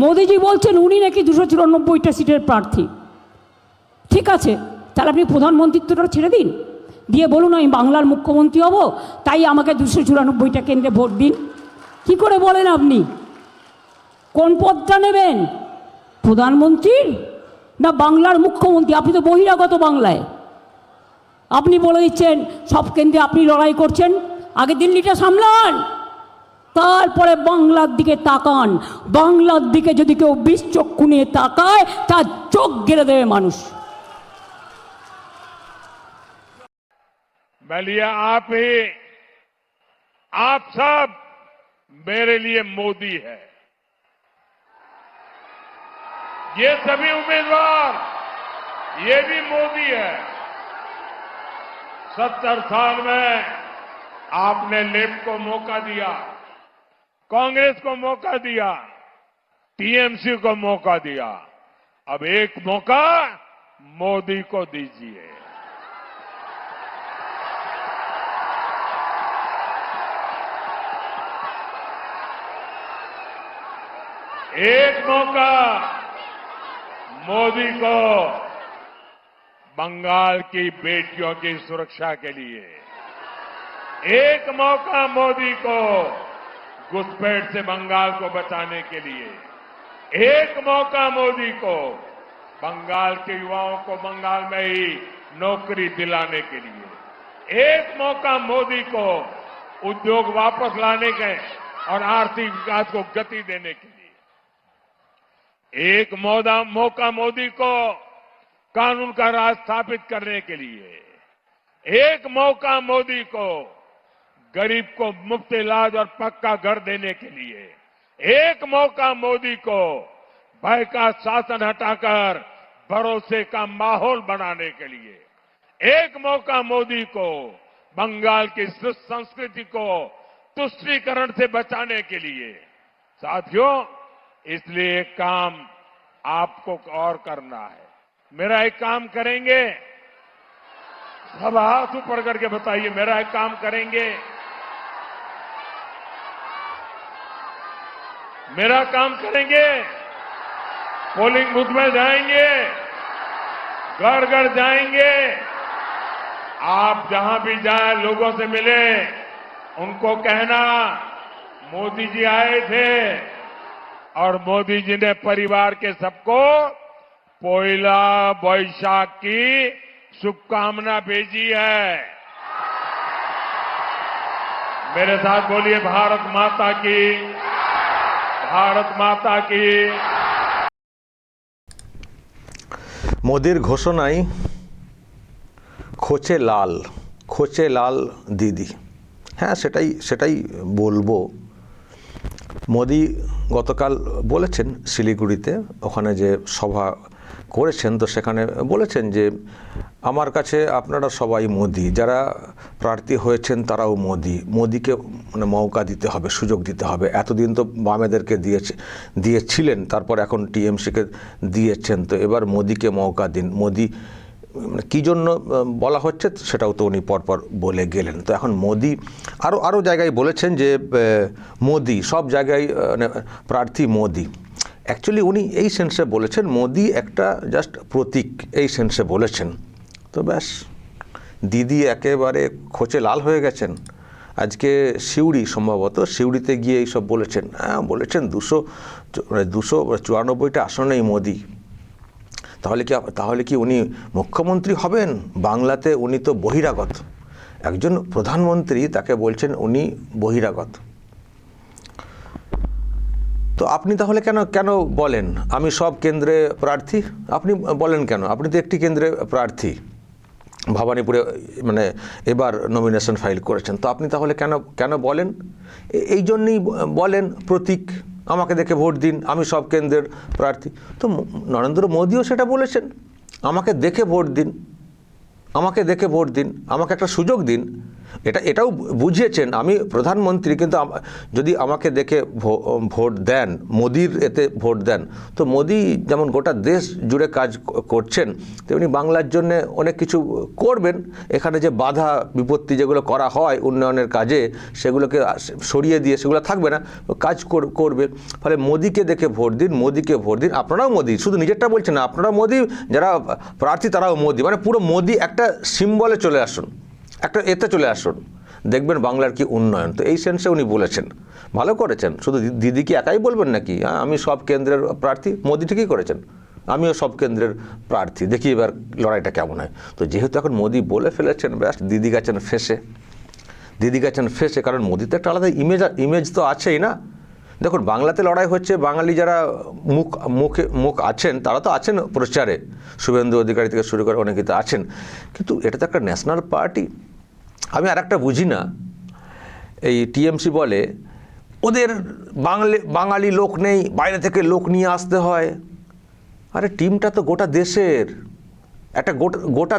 মোদিজি বলছেন উনি নাকি 294টা সিটের প্রার্থী। ঠিক আছে, তাহলে আপনি প্রধানমন্ত্রিত্বটা ছেড়ে দিন, দিয়ে বলুন আমি বাংলার মুখ্যমন্ত্রী হব, তাই আমাকে 294টা কেন্দ্রে ভোট দিন। কি করে বলেন আপনি? কোন পদটা নেবেন, প্রধানমন্ত্রীর না বাংলার মুখ্যমন্ত্রী? আপনি তো বহিরাগত বাংলায়। আপনি বলে দিচ্ছেন সব কেন্দ্রে আপনি লড়াই করছেন, আগে দিল্লিটা সামলান, তারপরে বাংলার দিকে তাকান। বাংলার দিকে যদি কেউ বিষ চক্ষু নিয়ে তাকায় তার চোখ গেড়ে দেবে মানুষ। बलिया आप ही, आप सब मेरे लिए मोदी है। ये सभी उम्मीदवार, ये भी मोदी है। 70 साल में आपने लेफ्ट को मौका दिया, कांग्रेस को मौका दिया, टीएमसी को मौका दिया, अब एक मौका मोदी को दीजिए। एक मौका मोदी को बंगाल की बेटियों की सुरक्षा के लिए, एक मौका मोदी को घुसपैठ से बंगाल को बचाने के लिए, एक मौका मोदी को बंगाल के युवाओं को बंगाल में ही नौकरी दिलाने के लिए, एक मौका मोदी को उद्योग वापस लाने के और आर्थिक विकास को गति देने के लिए, एक मौका मोदी को कानून का राज स्थापित करने के लिए, एक मौका मोदी को गरीब को मुफ्त इलाज और पक्का घर देने के लिए, एक मौका मोदी को भय का शासन हटाकर भरोसे का माहौल बनाने के लिए, एक मौका मोदी को बंगाल की संस्कृति को तुष्टीकरण से बचाने के लिए। साथियों, इसलिए एक काम आपको और करना है। मेरा एक काम करेंगे, सब हाथ ऊपर करके बताइए, मेरा एक काम करेंगे, मेरा काम करेंगे। पोलिंग बूथ में जाएंगे, घर घर जाएंगे, आप जहां भी जाए लोगों से मिले, उनको कहना मोदी जी आए थे और मोदी जी ने परिवार के सबको पोइला बैशाख की शुभकामना भेजी है। मेरे साथ बोलिए, भारत माता की, भारत माता की। মোদির ঘোষণায় খোঁচে লাল দিদি। হ্যাঁ, সেটাই বলবো। মোদি গতকাল বলেছেন শিলিগুড়িতে, ওখানে যে সভা করেছেন, তো সেখানে বলেছেন যে আমার কাছে আপনারা সবাই মোদি, যারা প্রার্থী হয়েছেন তারাও মোদিকে মানে মৌকা দিতে হবে, সুযোগ দিতে হবে। এতদিন তো বামেদেরকে দিয়েছিলেন, তারপর এখন টিএমসিকে দিয়েছেন, তো এবার মোদিকে মৌকা দিন। মোদি কী জন্য বলা হচ্ছে সেটাও তো উনি পরপর বলে গেলেন। তো এখন মোদি আরও জায়গায় বলেছেন যে মোদি সব জায়গায় প্রার্থী মোদি। অ্যাকচুয়ালি উনি এই সেন্সে বলেছেন মোদি একটা জাস্ট প্রতীক, এই সেন্সে বলেছেন। তো ব্যাস, দিদি একেবারে খোঁচে লাল হয়ে গেছেন। আজকে সম্ভবত সিউড়িতে গিয়ে এইসব বলেছেন। বলেছেন 294টা আসনেই মোদি। তাহলে কি উনি মুখ্যমন্ত্রী হবেন? বাংলাতে উনি তো বহিরাগত, একজন প্রধানমন্ত্রী, তাকে বলছেন উনি বহিরাগত। তো আপনি তাহলে কেন বলেন আমি সব কেন্দ্রে প্রার্থী? আপনি বলেন কেন? আপনি তো একটি কেন্দ্রে প্রার্থী, ভবানীপুরে মানে এবার নমিনেশন ফাইল করেছেন। তো আপনি তাহলে কেন বলেন? এই জন্যই বলেন প্রতীক, আমাকে দেখে ভোট দিন, আমি সব কেন্দ্রের প্রার্থী। তো নরেন্দ্র মোদিও সেটা বলেছেন, আমাকে দেখে ভোট দিন, আমাকে একটা সুযোগ দিন। এটাও বুঝিয়েছেন আমি প্রধানমন্ত্রী, কিন্তু যদি আমাকে দেখে ভোট দেন, মোদির এতে ভোট দেন, তো মোদি যেমন গোটা দেশ জুড়ে কাজ করছেন তেমনি বাংলার জন্য অনেক কিছু করবেন। এখানে যে বাধা বিপত্তি যেগুলো করা হয় উন্নয়নের কাজে সেগুলোকে সরিয়ে দিয়ে সেগুলো থাকবে না, কাজ করবে। ফলে মোদিকে দেখে ভোট দিন, মোদিকে ভোট দিন। আপনারাও মোদি, শুধু নিজেরটা বলছেন না, আপনারাও মোদি, যারা প্রার্থী তারাও মোদি, মানে পুরো মোদি একটা সিম্বলে চলে আসুন, একটা এতে চলে আসুন, দেখবেন বাংলার কি উন্নয়ন। তো এই সেন্সে উনি বলেছেন, ভালো করেছেন। শুধু দিদি কি একাই বলবেন নাকি আমি সব কেন্দ্রের প্রার্থী? মোদি ঠিকই করেছেন, আমিও সব কেন্দ্রের প্রার্থী, দেখি এবার লড়াইটা কেমন হয়। তো যেহেতু এখন মোদি বলে ফেলেছেন, ব্যাস দিদি গেছেন ফেসে, দিদি গেছেন ফেসে, কারণ মোদিতে একটা আলাদা ইমেজ তো আছেই না। দেখুন বাংলাতে লড়াই হচ্ছে, বাঙালি যারা মুখ আছেন তারা তো আছেন প্রচারে, শুভেন্দু অধিকারী থেকে শুরু করে অনেকে তো আছেন, কিন্তু এটা তো একটা ন্যাশনাল পার্টি। আমি আর একটা বুঝি না, এই টিএমসি বলে ওদের বাঙালি লোক নেই, বাইরে থেকে লোক নিয়ে আসতে হয়। আরে টিমটা তো গোটা দেশের, একটা গোটা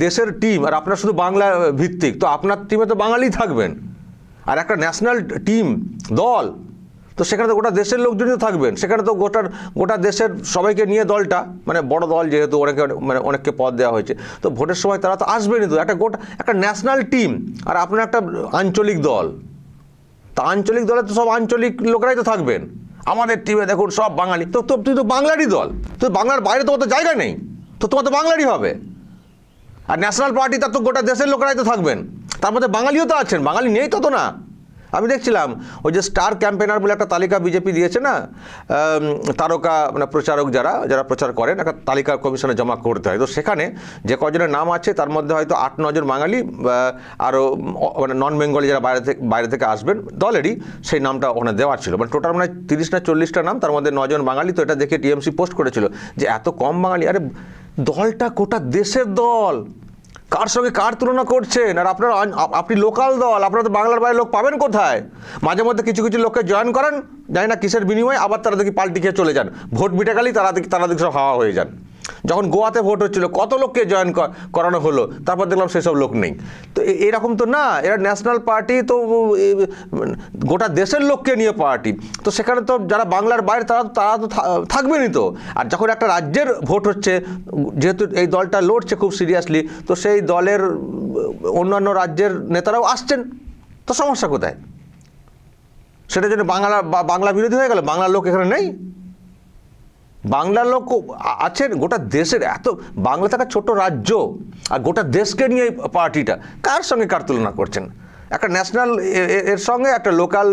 দেশের টিম, আর আপনার শুধু বাংলা ভিত্তিক, তো আপনার টিমে তো বাঙালি থাকবেন। আর একটা ন্যাশনাল টিম দল, তো সেখানে তো গোটা দেশের লোকজনই থাকবেন, সেখানে তো গোটা দেশের সবাইকে নিয়ে দলটা, মানে বড় দল যেহেতু অনেককে পদ দেওয়া হয়েছে, তো ভোটের সময় তারা তো আসবেনই। তো একটা ন্যাশনাল টিম, আর আপনার একটা আঞ্চলিক দল, তা আঞ্চলিক দলে তো সব আঞ্চলিক লোকেরাই তো থাকবেন। আমাদের টিমে দেখুন সব বাঙালি, তো তুই তো বাংলারই দল, তো বাংলার বাইরে তোমার তো জায়গা নেই, তো তোমার তো বাংলারই হবে। আর ন্যাশনাল পার্টি তার তো গোটা দেশের লোকেরাই তো থাকবেন, তার মধ্যে বাঙালিও তো আছেন, বাঙালি নেই তো না। আমি দেখছিলাম ওই যে স্টার ক্যাম্পেনার বলে একটা তালিকা বিজেপি দিয়েছে না, তারকা মানে প্রচারক যারা প্রচার করেন, একটা তালিকা কমিশনে জমা করতে হয়। তো সেখানে যে কজনের নাম আছে তার মধ্যে হয়তো 8-9 জন বাঙালি, আরও মানে নন বেঙ্গলি যারা বাইরে থেকে আসবেন দলেরই, সেই নামটা ওখানে দেওয়া ছিল। মানে টোটাল মানে 30 না 40টা নাম, তার মধ্যে 9 জন বাঙালি। তো এটা দেখে টিএমসি পোস্ট করেছিল যে এত কম বাঙালি। আরে দলটা গোটা দেশের দল, কার সঙ্গে কার তুলনা করছেন? আর আপনি লোকাল দল, আপনারা তো বাংলার বাইরে লোক পাবেন কোথায়? মাঝে মধ্যে কিছু লোককে জয়েন করেন, জানি না কিসের বিনিময়ে, আবার তারা দেখি পাল্টি খেয়ে চলে যান। ভোট মিটে গেলেই তারা দেখি সব হাওয়া হয়ে যান। যখন গোয়াতে ভোট হচ্ছিল কত লোককে জয়েন করানো হলো, তারপর দেখলাম সেসব লোক নেই। তো এরকম তো না, এরা ন্যাশনাল পার্টি, তো গোটা দেশের লোককে নিয়ে পার্টি, তো সেখানে তো যারা বাংলার বাইরে তারা তো থাকবেনই। তো আর যখন একটা রাজ্যের ভোট হচ্ছে, যেহেতু এই দলটা লড়ছে খুব সিরিয়াসলি, তো সেই দলের অন্যান্য রাজ্যের নেতারাও আসছেন, তো সমস্যা কোথায়? সেটার জন্য বাংলা বিরোধী হয়ে গেল, বাংলার লোক এখানে নেই? বাংলার লোক আছেন গোটা দেশের। এত বাংলা থাকা ছোট রাজ্য, আর গোটা দেশকে নিয়ে পার্টিটা, কার সঙ্গে কার তুলনা করছেন? একটা ন্যাশনাল এর সঙ্গে একটা লোকাল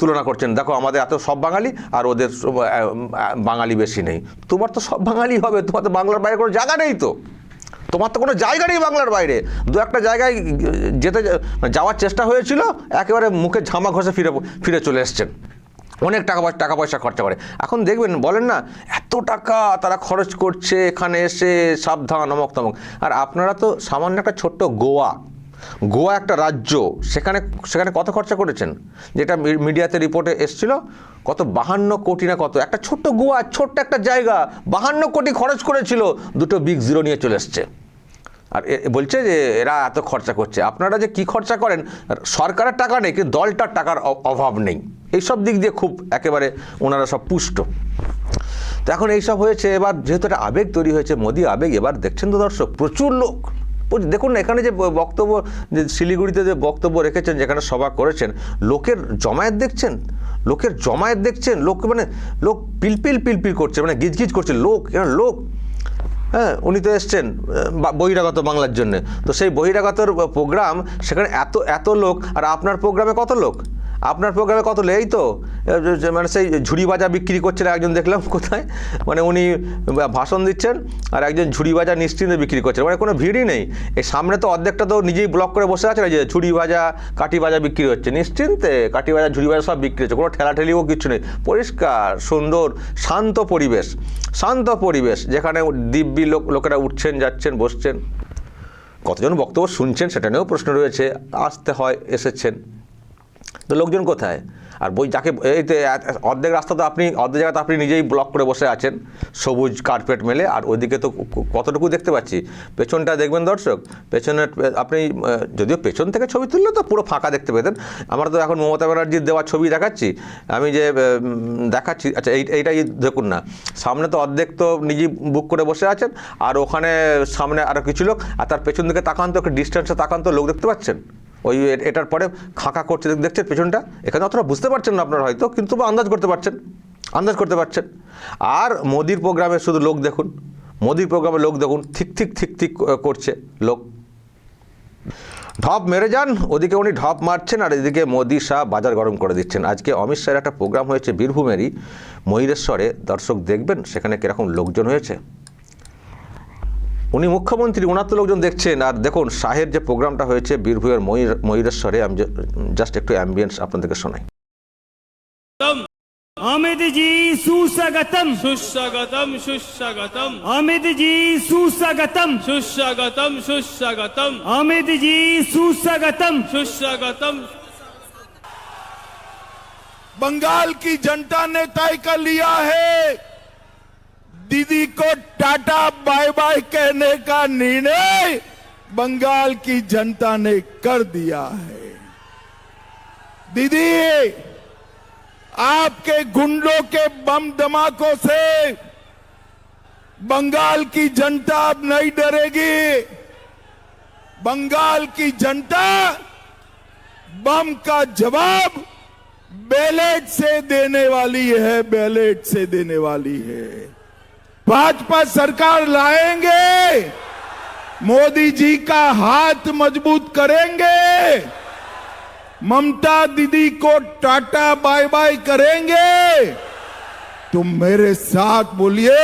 তুলনা করছেন। দেখো আমাদের এত সব বাঙালি, আর ওদের বাঙালি বেশি নেই। তোমার তো সব বাঙালি হবে, তোমার তো বাংলার বাইরে কোনো জায়গা নেই, তো তোমার তো কোনো জায়গা নেই বাংলার বাইরে। দু একটা জায়গায় যাওয়ার চেষ্টা হয়েছিল, একেবারে মুখে ঝামা ঘষে ফিরে চলে এসছেন। অনেক টাকা পয়সা খরচা করে। এখন দেখবেন বলেন না এত টাকা তারা খরচ করছে এখানে এসে, সাবধান অমক তমক। আর আপনারা তো সামান্য একটা ছোট্ট গোয়া একটা রাজ্য, সেখানে কত খরচা করেছেন? যেটা মিডিয়াতে রিপোর্টে এসছিল, কত 52 কোটি না কত, একটা ছোট্ট গোয়া, ছোট্ট একটা জায়গা, 52 কোটি খরচ করেছিল, 2টো বিগ জিরো নিয়ে চলে এসছে। আর বলছে যে এরা এত খরচা করছে। আপনারা যে কি খরচা করেন, সরকারের টাকা নেই, কিন্তু দলটার টাকার অভাব নেই, এইসব দিক দিয়ে খুব একেবারে ওনারা সব পুষ্ট। তো এখন এইসব হয়েছে, এবার যেহেতু একটা আবেগ তৈরি হয়েছে, মোদি আবেগ, এবার দেখছেন তো দর্শক প্রচুর লোক। দেখুন না এখানে যে বক্তব্য, যে শিলিগুড়িতে যে বক্তব্য রেখেছেন, যেখানে সভা করেছেন, লোকের জমায়েত দেখছেন, লোক পিলপিল করছে, মানে গিজগিজ করছে লোক। হ্যাঁ, উনি তো এসছেন বহিরাগত বাংলার জন্য, তো সেই বহিরাগতর প্রোগ্রাম, সেখানে এত লোক। আর আপনার প্রোগ্রামে কত লোক? এই তো মানে সেই ঝুড়ি বাজা বিক্রি করছেন একজন, দেখলাম কোথায়, মানে উনি ভাষণ দিচ্ছেন আর একজন ঝুড়ি বাজা নিশ্চিন্তে বিক্রি করছেন, মানে কোনো ভিড়ই নেই। এই সামনে তো অর্ধেকটা তো নিজেই ব্লক করে বসে আছে, যে ঝুড়ি ভাজা কাঠি ভাজা বিক্রি হচ্ছে, নিশ্চিন্তে কাঠি ভাজা ঝুড়ি ভাজা সব বিক্রি হচ্ছে, কোনো ঠেলাঠেলিও কিছু নেই, পরিষ্কার সুন্দর শান্ত পরিবেশ, যেখানে দিব্যি লোকেরা উঠছেন, যাচ্ছেন, বসছেন। কতজন বক্তব্য শুনছেন সেটা নিয়েও প্রশ্ন রয়েছে, আসতে হয়, এসেছেন। তো লোকজন কোথায়? আর বই যাকে এই তো অর্ধেক রাস্তা তো আপনি অর্ধেক জায়গাতে আপনি নিজেই ব্লক করে বসে আছেন সবুজ কার্পেট মেলে, আর ওইদিকে তো কতটুকু দেখতে পাচ্ছি। পেছনটা দেখবেন দর্শক, পেছনের আপনি যদিও পেছন থেকে ছবি তুললে তো পুরো ফাঁকা দেখতে পেতেন। আমরা তো এখন মমতা ব্যানার্জির দেওয়া ছবি দেখাচ্ছি, আমি যে দেখাচ্ছি, আচ্ছা এইটাই দেখুন না, সামনে তো অর্ধেক তো নিজেই বুক করে বসে আছেন, আর ওখানে সামনে আরও কিছু লোক, আর তার পেছন দিকে তাকান তো, একটা ডিস্টেন্সে তাকান তো, লোক দেখতে পাচ্ছেন ওই এটার পরে খাঁকা করছে দেখছেন পেছনটা। এখানে অতটা বুঝতে পারছেন না আপনারা হয়তো, কিন্তু আন্দাজ করতে পারছেন। আর মোদির প্রোগ্রামে শুধু লোক দেখুন, মোদির প্রোগ্রামে লোক দেখুন, ঠিক করছে লোক, ঢপ মেরে যান, ওদিকে উনি ঢপ মারছেন, আর এদিকে মোদি শাহ বাজার গরম করে দিচ্ছেন। আজকে অমিত শাহের একটা প্রোগ্রাম হয়েছে বীরভূমেরই ময়ূরেশ্বরে, দর্শক দেখবেন সেখানে কীরকম লোকজন হয়েছে। উনি মুখ্যমন্ত্রী, ওনার তো লোকজন দেখছেন। আর দেখুন শাহের যে প্রোগ্রামটা হয়েছে বীরভূমের ময়ূরেশ্বরে, আমি জাস্ট একটু অ্যাম্বিয়েন্স আপনাদেরকে শোনাই। अमित जी सुस्वागतम सुस्वागतम सुस्वागतम अमित जी सुस्वागतम सुस्वागतम सुस्वागतम अमित जी सुस्वागतम सुस्वागतम। बंगाल की जनता ने तय कर लिया है, दीदी को टाटा बाय बाय कहने का निर्णय बंगाल की जनता ने कर दिया है। दीदी, आपके गुंडों के बम धमाकों से बंगाल की जनता अब नहीं डरेगी। बंगाल की जनता बम का जवाब बैलेट से देने वाली है, बैलेट से देने वाली है। भाजपा सरकार लाएंगे, मोदी जी का हाथ मजबूत करेंगे, ममता दीदी को टाटा बाय बाय करेंगे। तुम मेरे साथ बोलिए,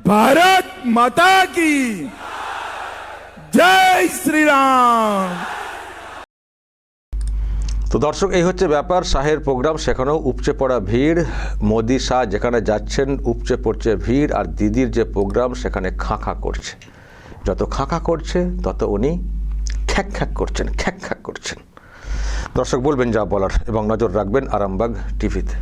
भारत माता की जय श्री राम। তো দর্শক এই হচ্ছে ব্যাপার, শাহের প্রোগ্রাম, সেখানেও উপচে পড়া ভিড়, মোদি শাহ যেখানে যাচ্ছেন উপচে পড়ছে ভিড়, আর দিদির যে প্রোগ্রাম সেখানে খাঁখা করছে। যত খাঁখা করছে তত উনি খ্যাক করছেন। দর্শক বলবেন যা বলার এবং নজর রাখবেন আরামবাগ টিভিতে।